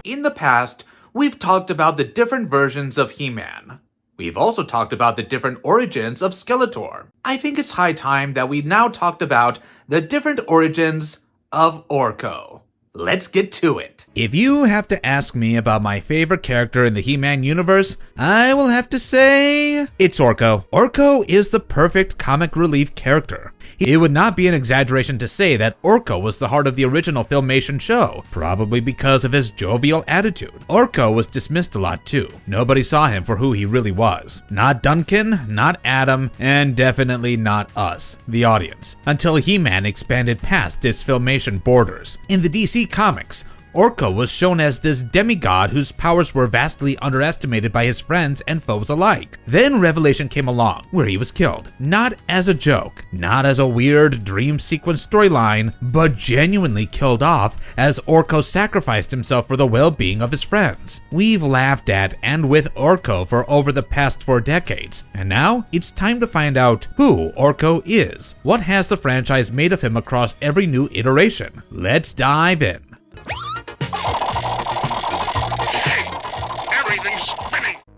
In the past, we've talked about the different versions of He-Man. We've also talked about the different origins of Skeletor. I think it's high time that we now talked about the different origins of Orko. Let's get to it. If you have to ask me about my favorite character in the He-Man universe, I will have to say it's Orko. Orko is the perfect comic relief character. It would not be an exaggeration to say that Orko was the heart of the original Filmation show, probably because of his jovial attitude. Orko was dismissed a lot too. Nobody saw him for who he really was. Not Duncan, not Adam, and definitely not us, the audience, until He-Man expanded past its Filmation borders. In the DC Comics, Orko was shown as this demigod whose powers were vastly underestimated by his friends and foes alike. Then Revelation came along, where he was killed. Not as a joke, not as a weird dream sequence storyline, but genuinely killed off as Orko sacrificed himself for the well-being of his friends. We've laughed at and with Orko for over the past 4 decades, and now it's time to find out who Orko is. What has the franchise made of him across every new iteration? Let's dive in.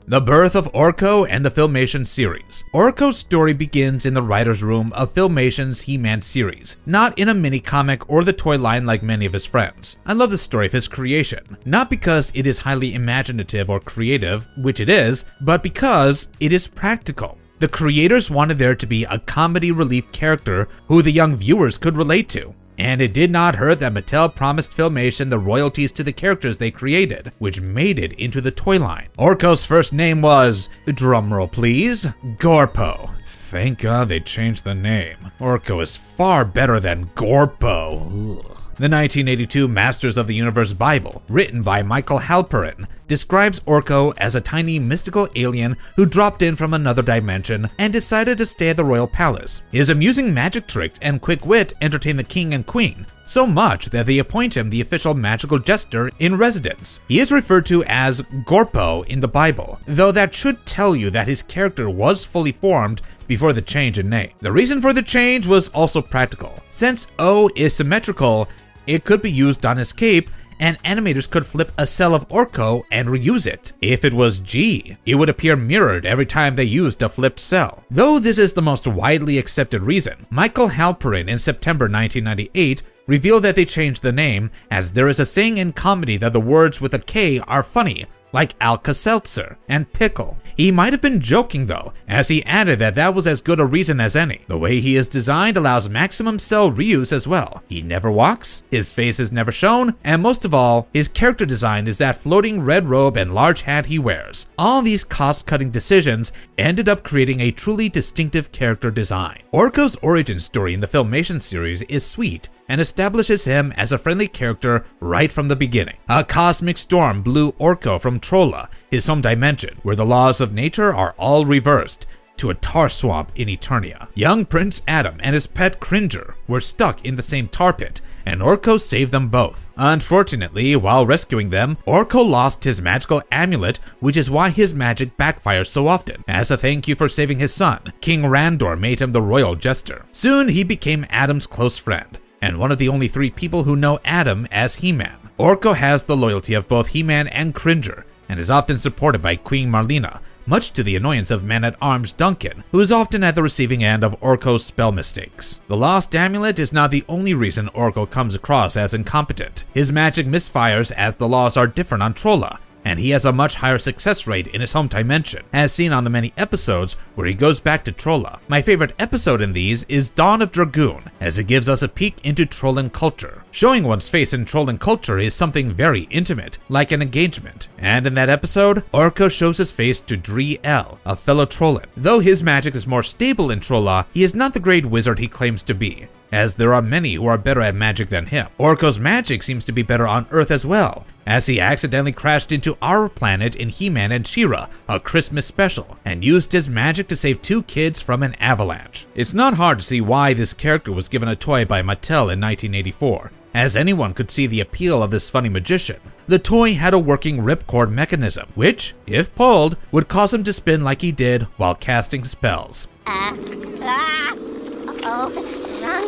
The birth of Orko and the Filmation series. Orko's story begins in the writer's room of Filmation's He-Man series, not in a mini-comic or the toy line like many of his friends. I love the story of his creation, not because it is highly imaginative or creative, which it is, but because it is practical. The creators wanted there to be a comedy relief character who the young viewers could relate to. And it did not hurt that Mattel promised Filmation the royalties to the characters they created, which made it into the toy line. Orko's first name was, drumroll please, Gorpo. Thank God they changed the name. Orko is far better than Gorpo. Ugh. The 1982 Masters of the Universe Bible, written by Michael Halperin, describes Orko as a tiny mystical alien who dropped in from another dimension and decided to stay at the royal palace. His amusing magic tricks and quick wit entertain the king and queen, so much that they appoint him the official magical jester in residence. He is referred to as Gorpo in the Bible, though that should tell you that his character was fully formed before the change in name. The reason for the change was also practical. Since O is symmetrical, it could be used on his cape, and animators could flip a cell of Orko and reuse it. If it was G, it would appear mirrored every time they used a flipped cell. Though this is the most widely accepted reason, Michael Halperin in September 1998 revealed that they changed the name, as there is a saying in comedy that the words with a K are funny, like Alka-Seltzer and pickle. He might have been joking though, as he added that that was as good a reason as any. The way he is designed allows maximum cell reuse as well. He never walks, his face is never shown, and most of all, his character design is that floating red robe and large hat he wears. All these cost-cutting decisions ended up creating a truly distinctive character design. Orko's origin story in the Filmation series is sweet, and establishes him as a friendly character right from the beginning. A cosmic storm blew Orko from Trolla, his home dimension, where the laws of nature are all reversed, to a tar swamp in Eternia. Young Prince Adam and his pet Cringer were stuck in the same tar pit, and Orko saved them both. Unfortunately, while rescuing them, Orko lost his magical amulet, which is why his magic backfires so often. As a thank you for saving his son, King Randor made him the royal jester. Soon he became Adam's close friend, and one of the only 3 people who know Adam as He-Man. Orko has the loyalty of both He-Man and Cringer, and is often supported by Queen Marlena, much to the annoyance of Man-at-Arms Duncan, who is often at the receiving end of Orko's spell mistakes. The lost amulet is not the only reason Orko comes across as incompetent. His magic misfires as the laws are different on Trolla, and he has a much higher success rate in his home dimension, as seen on the many episodes where he goes back to Trolla. My favorite episode in these is Dawn of Dragoon, as it gives us a peek into Trollan culture. Showing one's face in Trollan culture is something very intimate, like an engagement, and in that episode, Orko shows his face to Dree-El, a fellow Trollan. Though his magic is more stable in Trolla, he is not the great wizard he claims to be, as there are many who are better at magic than him. Orko's magic seems to be better on Earth as well, as he accidentally crashed into our planet in He-Man and She-Ra, a Christmas special, and used his magic to save 2 kids from an avalanche. It's not hard to see why this character was given a toy by Mattel in 1984, as anyone could see the appeal of this funny magician. The toy had a working ripcord mechanism, which, if pulled, would cause him to spin like he did while casting spells. Wrong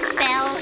spell.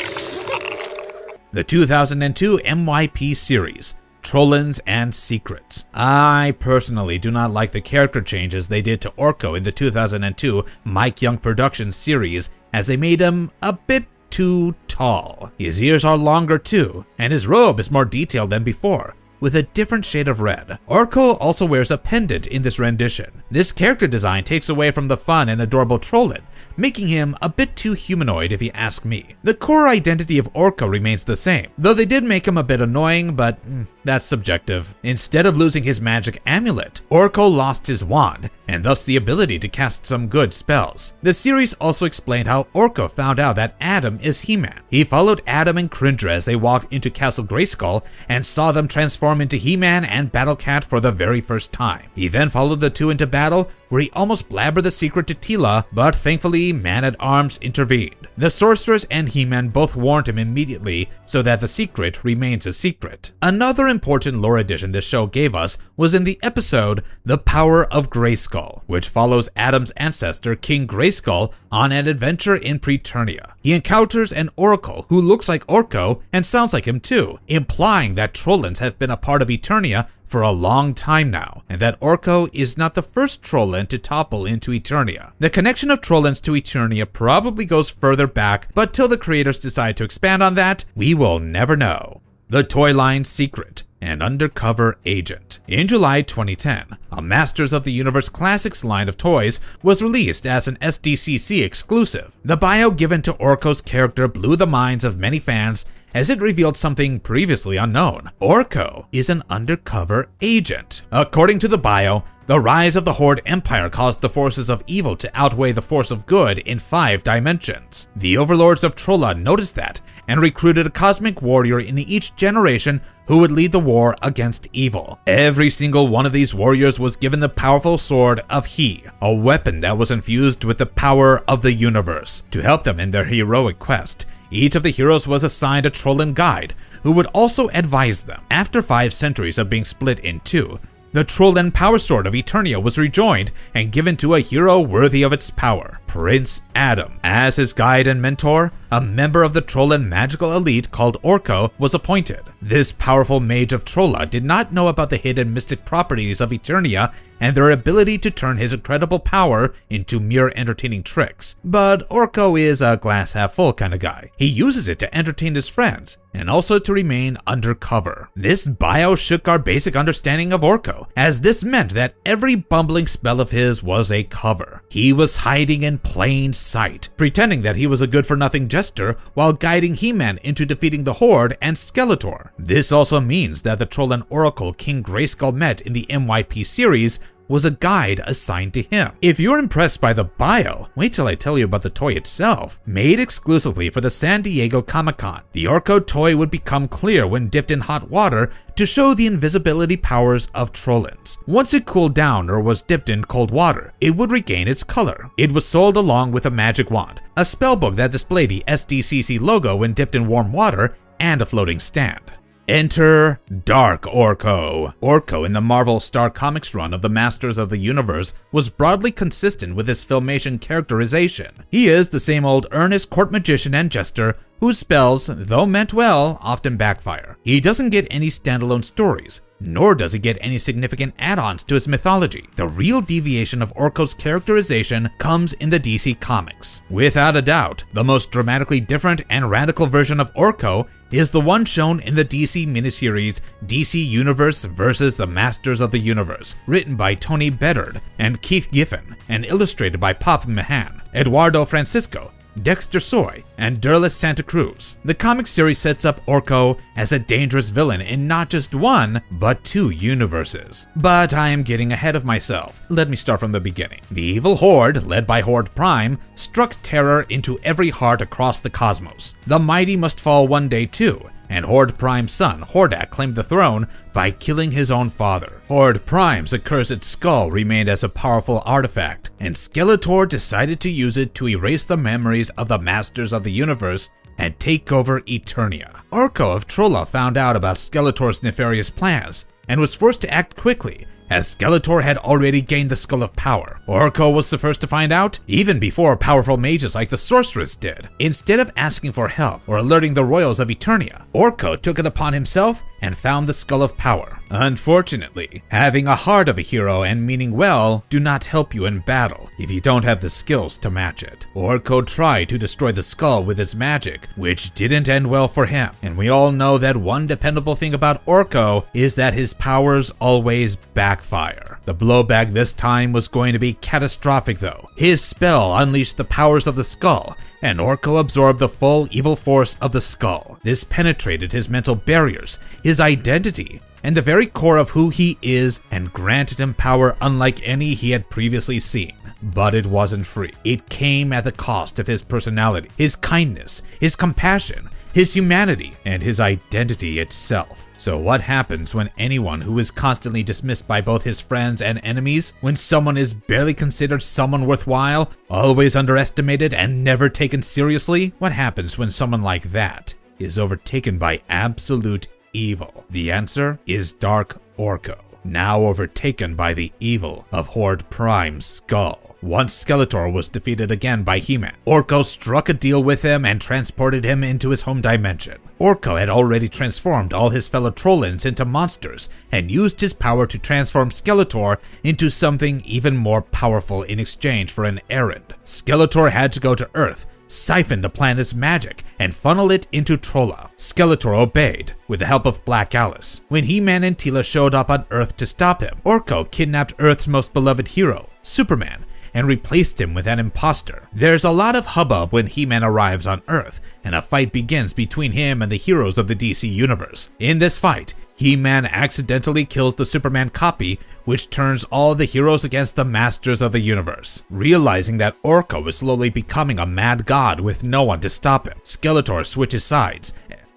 The 2002 MYP series. Trollins and Secrets. I personally do not like the character changes they did to Orko in the 2002 Mike Young Productions series, as they made him a bit too tall. His ears are longer too, and his robe is more detailed than before, with a different shade of red. Orko also wears a pendant in this rendition. This character design takes away from the fun and adorable Trollin, making him a bit too humanoid if you ask me. The core identity of Orko remains the same, though they did make him a bit annoying, but that's subjective. Instead of losing his magic amulet, Orko lost his wand, and thus the ability to cast some good spells. The series also explained how Orko found out that Adam is He-Man. He followed Adam and Cringer as they walked into Castle Grayskull and saw them transform into He-Man and Battle Cat for the very first time. He then followed the two into battle, where he almost blabbered the secret to Teela, but thankfully Man-at-Arms intervened. The Sorceress and He-Man both warned him immediately so that the secret remains a secret. Another important lore addition this show gave us was in the episode The Power of Grayskull, which follows Adam's ancestor King Grayskull on an adventure in Preternia. He encounters an oracle who looks like Orko and sounds like him too, implying that Trollins have been a part of Eternia for a long time now, and that Orko is not the first Trollin to topple into Eternia. The connection of Trollins to Eternia probably goes further back, but till the creators decide to expand on that, we will never know. The toy line Secret, an undercover agent. In July 2010, a Masters of the Universe Classics line of toys was released as an SDCC exclusive. The bio given to Orko's character blew the minds of many fans, as it revealed something previously unknown. Orko is an undercover agent. According to the bio, the rise of the Horde Empire caused the forces of evil to outweigh the force of good in 5 dimensions. The overlords of Trolla noticed that and recruited a cosmic warrior in each generation who would lead the war against evil. Every single one of these warriors was given the powerful sword of He, a weapon that was infused with the power of the universe, to help them in their heroic quest. Each of the heroes was assigned a Trollin guide, who would also advise them. After 5 centuries of being split in 2, the Trollin Power Sword of Eternia was rejoined and given to a hero worthy of its power, Prince Adam. As his guide and mentor, a member of the Trollin magical elite called Orko was appointed. This powerful mage of Trolla did not know about the hidden mystic properties of Eternia and their ability to turn his incredible power into mere entertaining tricks. But Orko is a glass half full kind of guy. He uses it to entertain his friends and also to remain undercover. This bio shook our basic understanding of Orko, as this meant that every bumbling spell of his was a cover. He was hiding in plain sight, pretending that he was a good-for-nothing jester while guiding He-Man into defeating the Horde and Skeletor. This also means that the Trollin Oracle King Grayskull met in the MYP series was a guide assigned to him. If you're impressed by the bio, wait till I tell you about the toy itself. Made exclusively for the San Diego Comic-Con, the Orko toy would become clear when dipped in hot water to show the invisibility powers of Trollins. Once it cooled down or was dipped in cold water, it would regain its color. It was sold along with a magic wand, a spellbook that displayed the SDCC logo when dipped in warm water, and a floating stand. Enter Dark Orko. Orko in the Marvel Star Comics run of the Masters of the Universe was broadly consistent with his Filmation characterization. He is the same old earnest court magician and jester whose spells, though meant well, often backfire. He doesn't get any standalone stories, nor does he get any significant add-ons to his mythology. The real deviation of Orko's characterization comes in the DC Comics. Without a doubt, the most dramatically different and radical version of Orko is the one shown in the DC miniseries DC Universe vs. the Masters of the Universe, written by Tony Bedard and Keith Giffen, and illustrated by Pop Mahan, Eduardo Francisco, Dexter Soy, and Derlis Santa Cruz. The comic series sets up Orko as a dangerous villain in not just one, but 2 universes. But I am getting ahead of myself. Let me start from the beginning. The evil Horde, led by Horde Prime, struck terror into every heart across the cosmos. The mighty must fall one day too, and Horde Prime's son, Hordak, claimed the throne by killing his own father. Horde Prime's accursed skull remained as a powerful artifact, and Skeletor decided to use it to erase the memories of the Masters of the Universe and take over Eternia. Orko of Trolla found out about Skeletor's nefarious plans and was forced to act quickly, as Skeletor had already gained the Skull of Power. Orko was the first to find out, even before powerful mages like the Sorceress did. Instead of asking for help or alerting the royals of Eternia, Orko took it upon himself and found the Skull of Power. Unfortunately, having a heart of a hero and meaning well do not help you in battle if you don't have the skills to match it. Orko tried to destroy the skull with his magic, which didn't end well for him, and we all know that one dependable thing about Orko is that his powers always backfire. The blowback this time was going to be catastrophic though. His spell unleashed the powers of the skull, and Orko absorbed the full evil force of the skull. This penetrated his mental barriers, his identity, and the very core of who he is, and granted him power unlike any he had previously seen. But it wasn't free. It came at the cost of his personality, his kindness, his compassion, his humanity, and his identity itself. So what happens when anyone who is constantly dismissed by both his friends and enemies, when someone is barely considered someone worthwhile, always underestimated and never taken seriously? What happens when someone like that is overtaken by absolute evil? The answer is Dark Orko, now overtaken by the evil of Horde Prime's skull. Once Skeletor was defeated again by He-Man, Orko struck a deal with him and transported him into his home dimension. Orko had already transformed all his fellow Trollins into monsters and used his power to transform Skeletor into something even more powerful in exchange for an errand. Skeletor had to go to Earth, siphon the planet's magic, and funnel it into Trolla. Skeletor obeyed, with the help of Black Alice. When He-Man and Teela showed up on Earth to stop him, Orko kidnapped Earth's most beloved hero, Superman, and replaced him with an imposter. There's a lot of hubbub when He-Man arrives on Earth, and a fight begins between him and the heroes of the DC Universe. In this fight, He-Man accidentally kills the Superman copy, which turns all the heroes against the Masters of the Universe. Realizing that Orko is slowly becoming a mad god with no one to stop him, Skeletor switches sides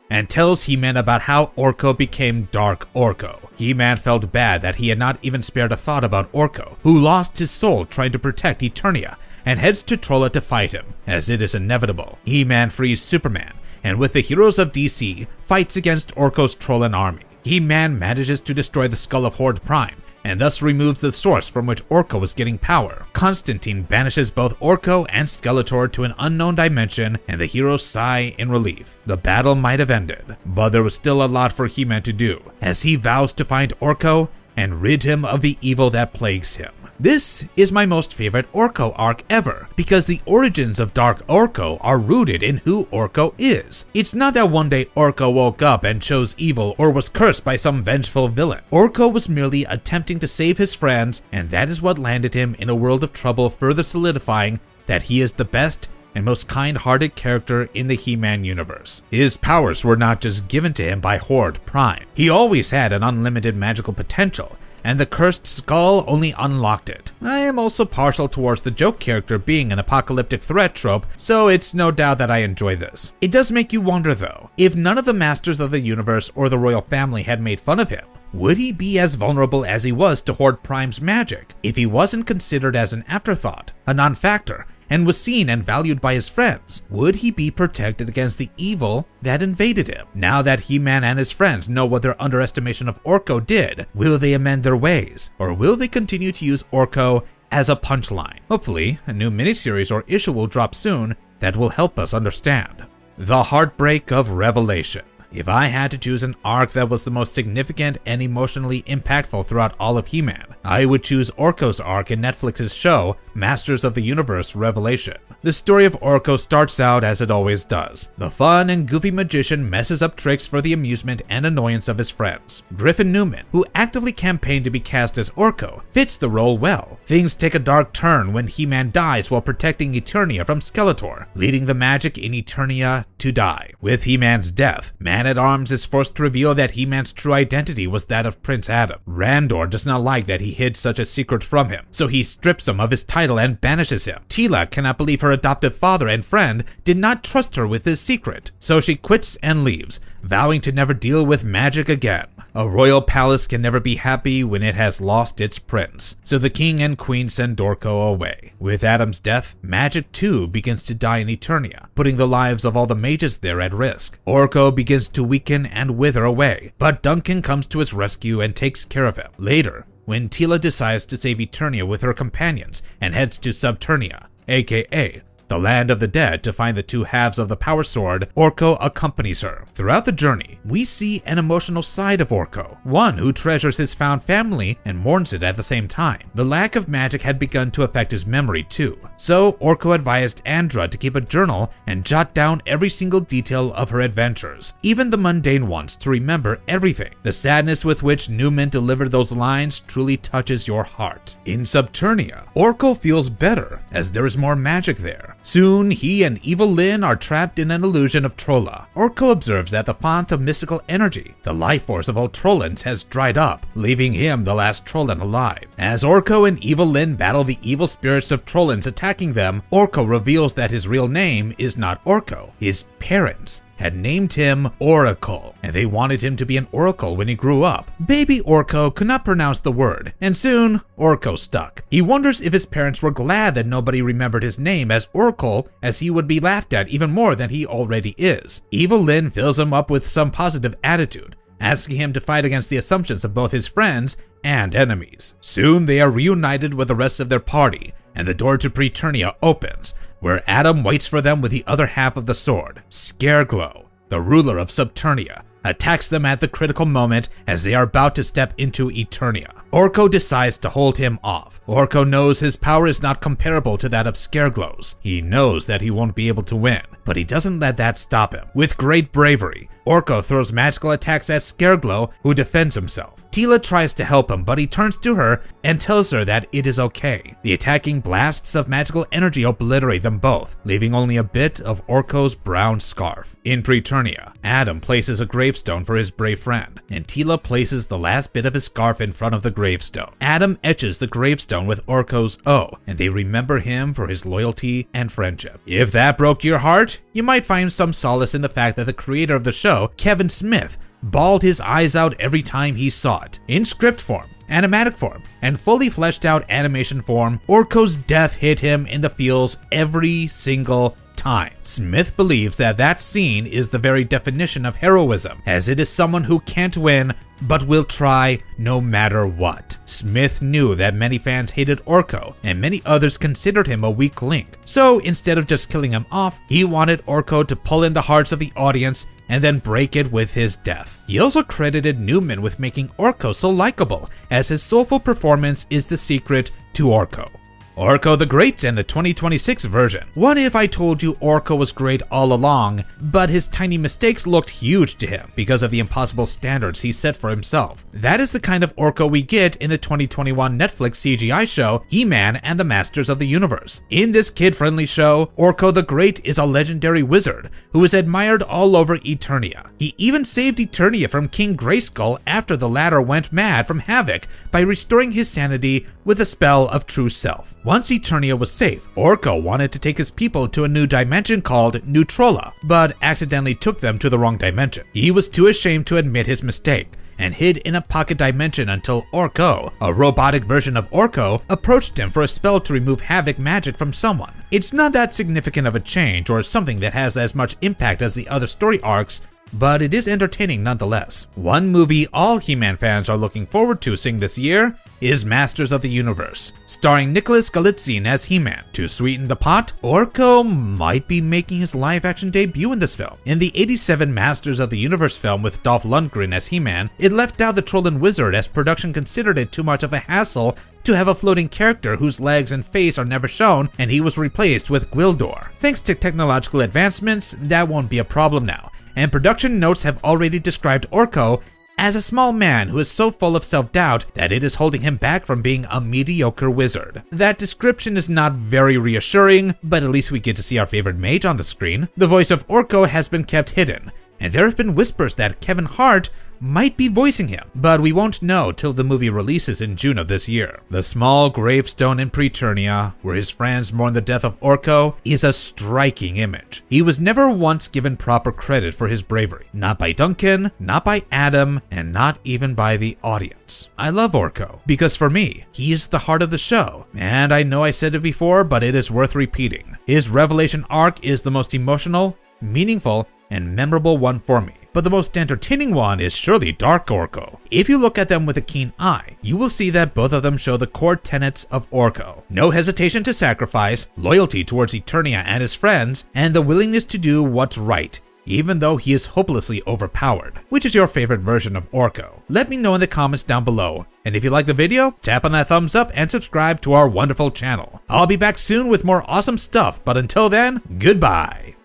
and tells He-Man about how Orko became Dark Orko. He-Man felt bad that he had not even spared a thought about Orko, who lost his soul trying to protect Eternia, and heads to Trolla to fight him, as it is inevitable. He-Man frees Superman, and with the heroes of DC, fights against Orko's Trollan army. He-Man manages to destroy the skull of Horde Prime, and thus removes the source from which Orko was getting power. Constantine banishes both Orko and Skeletor to an unknown dimension, and the heroes sigh in relief. The battle might have ended, but there was still a lot for He-Man to do, as he vows to find Orko and rid him of the evil that plagues him. This is my most favorite Orko arc ever, because the origins of Dark Orko are rooted in who Orko is. It's not that one day Orko woke up and chose evil or was cursed by some vengeful villain. Orko was merely attempting to save his friends, and that is what landed him in a world of trouble, further solidifying that he is the best and most kind-hearted character in the He-Man universe. His powers were not just given to him by Horde Prime. He always had an unlimited magical potential, and the cursed skull only unlocked it. I am also partial towards the joke character being an apocalyptic threat trope, so it's no doubt that I enjoy this. It does make you wonder though, if none of the Masters of the Universe or the royal family had made fun of him, would he be as vulnerable as he was to Horde Prime's magic? If he wasn't considered as an afterthought, a non-factor, and was seen and valued by his friends, would he be protected against the evil that invaded him? Now that He-Man and his friends know what their underestimation of Orko did, will they amend their ways, or will they continue to use Orko as a punchline? Hopefully, a new miniseries or issue will drop soon that will help us understand. The Heartbreak of Revelation. If I had to choose an arc that was the most significant and emotionally impactful throughout all of He-Man, I would choose Orko's arc in Netflix's show, Masters of the Universe Revelation. The story of Orko starts out as it always does. The fun and goofy magician messes up tricks for the amusement and annoyance of his friends. Griffin Newman, who actively campaigned to be cast as Orko, fits the role well. Things take a dark turn when He-Man dies while protecting Eternia from Skeletor, leading the magic in Eternia to die. With He-Man's death, Man-at-Arms is forced to reveal that He-Man's true identity was that of Prince Adam. Randor does not like that he hid such a secret from him, so he strips him of his title and banishes him. Teela cannot believe her adoptive father and friend did not trust her with his secret, so she quits and leaves, vowing to never deal with magic again. A royal palace can never be happy when it has lost its prince, so the king and queen send Orko away. With Adam's death, magic too begins to die in Eternia, putting the lives of all the mages there at risk. Orko begins to weaken and wither away, but Duncan comes to his rescue and takes care of him. Later, when Teela decides to save Eternia with her companions and heads to Subternia, aka the land of the dead, to find the two halves of the power sword, Orko accompanies her. Throughout the journey, we see an emotional side of Orko, one who treasures his found family and mourns it at the same time. The lack of magic had begun to affect his memory too, so Orko advised Andra to keep a journal and jot down every single detail of her adventures, even the mundane ones, to remember everything. The sadness with which Newman delivered those lines truly touches your heart. In Subternia, Orko feels better as there is more magic there. Soon, he and Evil Lyn are trapped in an illusion of Trolla. Orko observes that the font of mystical energy, the life force of all Trollans, has dried up, leaving him the last Trollan alive. As Orko and Evil Lyn battle the evil spirits of Trollans attacking them, Orko reveals that his real name is not Orko. His parents had named him Oracle, and they wanted him to be an oracle when he grew up. Baby Orko could not pronounce the word, and soon, Orko stuck. He wonders if his parents were glad that nobody remembered his name as Oracle, as he would be laughed at even more than he already is. Evil Lyn fills him up with some positive attitude, asking him to fight against the assumptions of both his friends and enemies. Soon they are reunited with the rest of their party, and the door to Preternia opens, where Adam waits for them with the other half of the sword. Scareglow, the ruler of Subternia, attacks them at the critical moment as they are about to step into Eternia. Orko decides to hold him off. Orko knows his power is not comparable to that of Scareglow's. He knows that he won't be able to win, but he doesn't let that stop him. With great bravery, Orko throws magical attacks at Scareglow, who defends himself. Tila tries to help him, but he turns to her and tells her that it is okay. The attacking blasts of magical energy obliterate them both, leaving only a bit of Orko's brown scarf. In Preternia, Adam places a gravestone for his brave friend, and Tila places the last bit of his scarf in front of the gravestone. Adam etches the gravestone with Orko's O, and they remember him for his loyalty and friendship. If that broke your heart, you might find some solace in the fact that the creator of the show, Kevin Smith, bawled his eyes out every time he saw it. In script form, animatic form, and fully fleshed out animation form, Orko's death hit him in the feels every single time. Smith believes that that scene is the very definition of heroism, as it is someone who can't win but will try no matter what. Smith knew that many fans hated Orko, and many others considered him a weak link. So instead of just killing him off, he wanted Orko to pull in the hearts of the audience and then break it with his death. He also credited Newman with making Orko so likable, as his soulful performance is the secret to Orko. Orko the Great and the 2026 version. What if I told you Orko was great all along, but his tiny mistakes looked huge to him because of the impossible standards he set for himself? That is the kind of Orko we get in the 2021 Netflix CGI show, He-Man and the Masters of the Universe. In this kid-friendly show, Orko the Great is a legendary wizard who is admired all over Eternia. He even saved Eternia from King Grayskull after the latter went mad from Havoc by restoring his sanity with a spell of true self. Once Eternia was safe, Orko wanted to take his people to a new dimension called New Trolla, but accidentally took them to the wrong dimension. He was too ashamed to admit his mistake, and hid in a pocket dimension until Orko, a robotic version of Orko, approached him for a spell to remove Havoc magic from someone. It's not that significant of a change or something that has as much impact as the other story arcs, but it is entertaining nonetheless. One movie all He-Man fans are looking forward to seeing this year is Masters of the Universe, starring Nicholas Galitzine as He-Man. To sweeten the pot, Orko might be making his live-action debut in this film. In the '87 Masters of the Universe film with Dolph Lundgren as He-Man, it left out the Trollan Wizard as production considered it too much of a hassle to have a floating character whose legs and face are never shown, and he was replaced with Gwildor. Thanks to technological advancements, that won't be a problem now, and production notes have already described Orko as a small man who is so full of self-doubt that it is holding him back from being a mediocre wizard. That description is not very reassuring, but at least we get to see our favorite mage on the screen. The voice of Orko has been kept hidden, and there have been whispers that Kevin Hart might be voicing him, but we won't know till the movie releases in June of this year. The small gravestone in Preternia, where his friends mourn the death of Orko, is a striking image. He was never once given proper credit for his bravery. Not by Duncan, not by Adam, and not even by the audience. I love Orko, because for me, he is the heart of the show, and I know I said it before, but it is worth repeating. His revelation arc is the most emotional, meaningful, and memorable one for me. but the most entertaining one is surely Dark Orko. If you look at them with a keen eye, you will see that both of them show the core tenets of Orko: no hesitation to sacrifice, loyalty towards Eternia and his friends, and the willingness to do what's right, even though he is hopelessly overpowered. Which is your favorite version of Orko? Let me know in the comments down below. And if you like the video, tap on that thumbs up and subscribe to our wonderful channel. I'll be back soon with more awesome stuff, but until then, goodbye.